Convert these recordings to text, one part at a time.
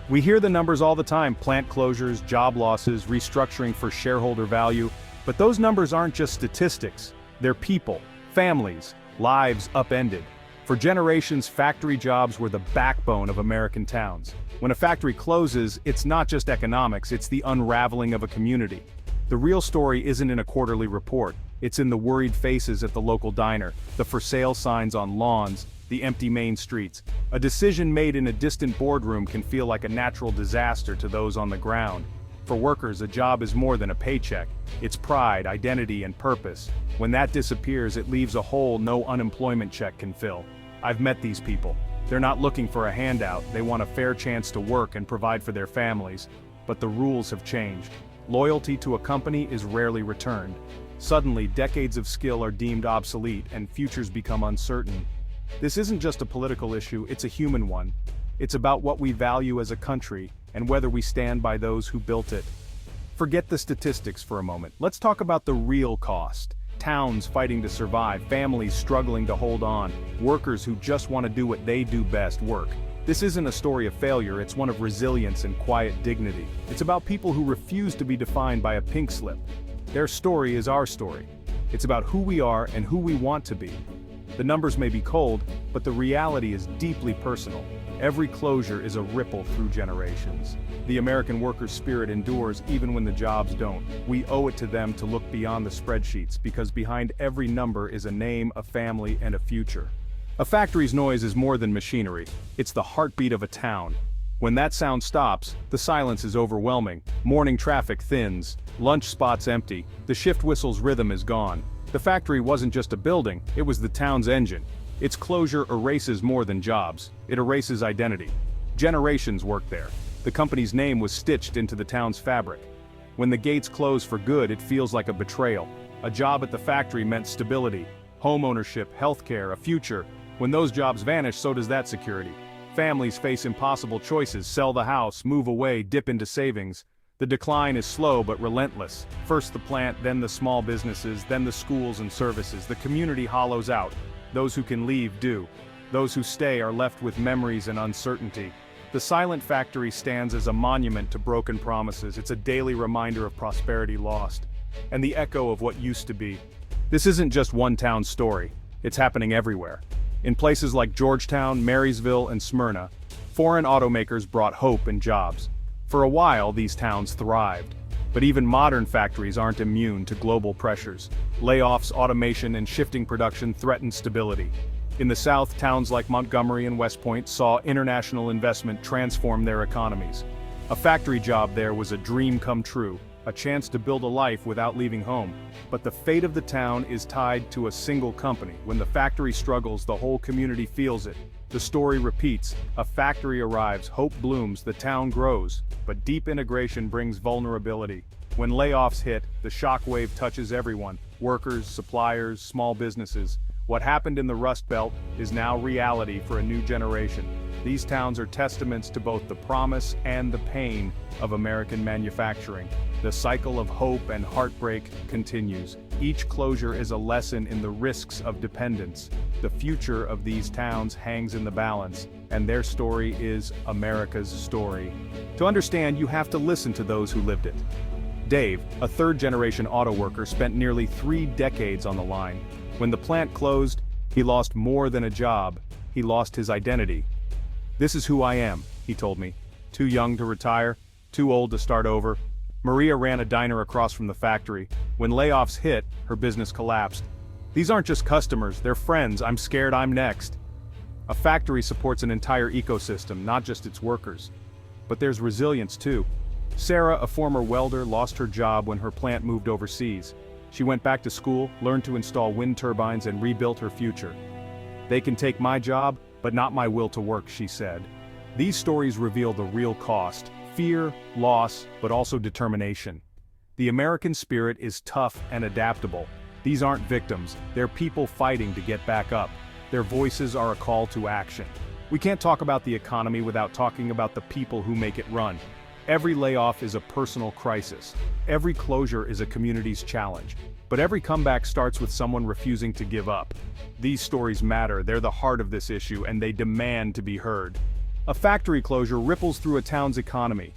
We hear the numbers all the time: plant closures, job losses, restructuring for shareholder value. But those numbers aren't just statistics. They're people, families, lives upended. For generations, factory jobs were the backbone of American towns. When a factory closes, it's not just economics, it's the unraveling of a community. The real story isn't in a quarterly report, it's in the worried faces at the local diner, the for sale signs on lawns, the empty main streets. A decision made in a distant boardroom can feel like a natural disaster to those on the ground. For workers, a job is more than a paycheck. It's pride, identity, and purpose. When that disappears, it leaves a hole no unemployment check can fill. I've met these people. They're not looking for a handout, they want a fair chance to work and provide for their families. But the rules have changed. Loyalty to a company is rarely returned. Suddenly, decades of skill are deemed obsolete and futures become uncertain. This isn't just a political issue, it's a human one. It's about what we value as a country, and whether we stand by those who built it. Forget the statistics for a moment. Let's talk about the real cost. Towns fighting to survive, families struggling to hold on, workers who just want to do what they do best: work. This isn't a story of failure, it's one of resilience and quiet dignity. It's about people who refuse to be defined by a pink slip. Their story is our story. It's about who we are and who we want to be. The numbers may be cold, but the reality is deeply personal. Every closure is a ripple through generations. The American worker's spirit endures even when the jobs don't. We owe it to them to look beyond the spreadsheets, because behind every number is a name, a family, and a future. A factory's noise is more than machinery. It's the heartbeat of a town. When that sound stops, the silence is overwhelming. Morning traffic thins, lunch spots empty, the shift whistle's rhythm is gone. The factory wasn't just a building, it was the town's engine. Its closure erases more than jobs, it erases identity. Generations worked there. The company's name was stitched into the town's fabric. When the gates close for good, it feels like a betrayal. A job at the factory meant stability, home ownership, healthcare, a future. When those jobs vanish, so does that security. Families face impossible choices: sell the house, move away, dip into savings. The decline is slow but relentless. First the plant, then the small businesses, then the schools and services. The community hollows out. Those who can leave do. Those who stay are left with memories and uncertainty. The silent factory stands as a monument to broken promises. It's a daily reminder of prosperity lost, and the echo of what used to be. This isn't just one town's story. It's happening everywhere. In places like Georgetown, Marysville, and Smyrna, foreign automakers brought hope and jobs. For a while, these towns thrived. But even modern factories aren't immune to global pressures. Layoffs, automation, and shifting production threaten stability. In the South, towns like Montgomery and West Point saw international investment transform their economies. A factory job there was a dream come true, a chance to build a life without leaving home. But the fate of the town is tied to a single company. When the factory struggles, the whole community feels it. The story repeats: a factory arrives, hope blooms, the town grows. But deep integration brings vulnerability. When layoffs hit, the shockwave touches everyone: workers, suppliers, small businesses. What happened in the Rust Belt is now reality for a new generation. These towns are testaments to both the promise and the pain of American manufacturing. The cycle of hope and heartbreak continues. Each closure is a lesson in the risks of dependence. The future of these towns hangs in the balance, and their story is America's story. To understand, you have to listen to those who lived it. Dave, a third-generation auto worker, spent nearly 3 decades on the line. When the plant closed, he lost more than a job. He lost his identity. "This is who I am," he told me. Too young to retire, too old to start over. Maria ran a diner across from the factory. When layoffs hit, her business collapsed. "These aren't just customers, they're friends. I'm scared I'm next." A factory supports an entire ecosystem, not just its workers. But there's resilience too. Sarah, a former welder, lost her job when her plant moved overseas. She went back to school, learned to install wind turbines, and rebuilt her future. "They can take my job, but not my will to work," she said. These stories reveal the real cost: fear, loss, but also determination. The American spirit is tough and adaptable. These aren't victims, they're people fighting to get back up. Their voices are a call to action. We can't talk about the economy without talking about the people who make it run. Every layoff is a personal crisis. Every closure is a community's challenge. But every comeback starts with someone refusing to give up. These stories matter, they're the heart of this issue, and they demand to be heard. A factory closure ripples through a town's economy.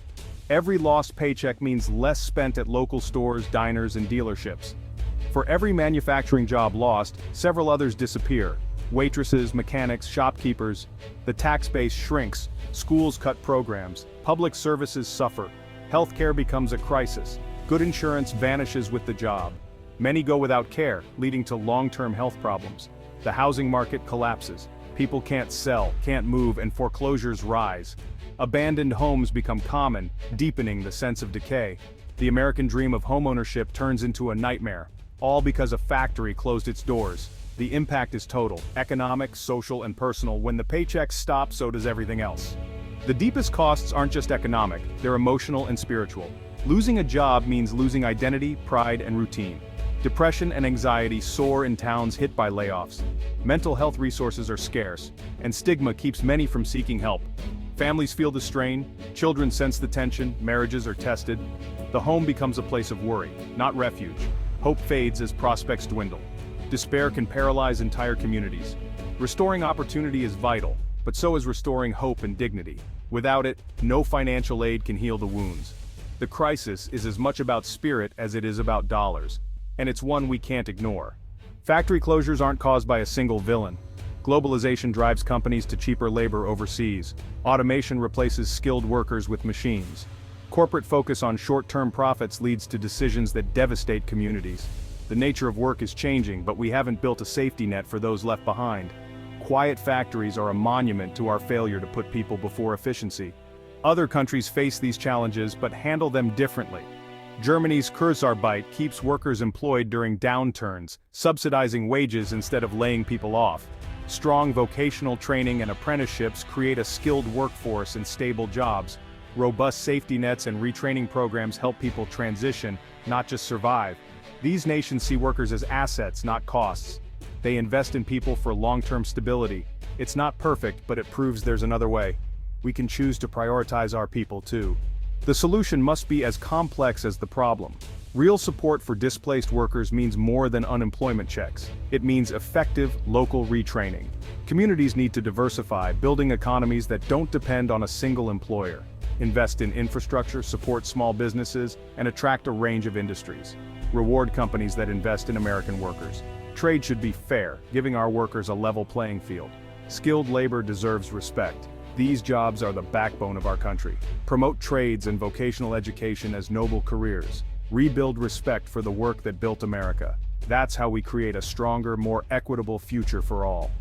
Every lost paycheck means less spent at local stores, diners, and dealerships. For every manufacturing job lost, several others disappear. Waitresses, mechanics, shopkeepers. The tax base shrinks, schools cut programs, public services suffer, healthcare becomes a crisis, good insurance vanishes with the job. Many go without care, leading to long-term health problems. The housing market collapses. People can't sell, can't move, and foreclosures rise. Abandoned homes become common, deepening the sense of decay. The American dream of homeownership turns into a nightmare, all because a factory closed its doors. The impact is total, economic, social, and personal. When the paychecks stop, so does everything else. The deepest costs aren't just economic, they're emotional and spiritual. Losing a job means losing identity, pride, and routine. Depression and anxiety soar in towns hit by layoffs. Mental health resources are scarce, and stigma keeps many from seeking help. Families feel the strain, children sense the tension, marriages are tested. The home becomes a place of worry, not refuge. Hope fades as prospects dwindle. Despair can paralyze entire communities. Restoring opportunity is vital, but so is restoring hope and dignity. Without it, no financial aid can heal the wounds. The crisis is as much about spirit as it is about dollars, and it's one we can't ignore. Factory closures aren't caused by a single villain. Globalization drives companies to cheaper labor overseas. Automation replaces skilled workers with machines. Corporate focus on short-term profits leads to decisions that devastate communities. The nature of work is changing, but we haven't built a safety net for those left behind. Quiet factories are a monument to our failure to put people before efficiency. Other countries face these challenges but handle them differently. Germany's Kurzarbeit keeps workers employed during downturns, subsidizing wages instead of laying people off. Strong vocational training and apprenticeships create a skilled workforce and stable jobs. Robust safety nets and retraining programs help people transition, not just survive. These nations see workers as assets, not costs. They invest in people for long-term stability. It's not perfect, but it proves there's another way. We can choose to prioritize our people too. The solution must be as complex as the problem. Real support for displaced workers means more than unemployment checks. It means effective, local retraining. Communities need to diversify, building economies that don't depend on a single employer. Invest in infrastructure, support small businesses, and attract a range of industries. Reward companies that invest in American workers. Trade should be fair, giving our workers a level playing field. Skilled labor deserves respect. These jobs are the backbone of our country. Promote trades and vocational education as noble careers. Rebuild respect for the work that built America. That's how we create a stronger, more equitable future for all.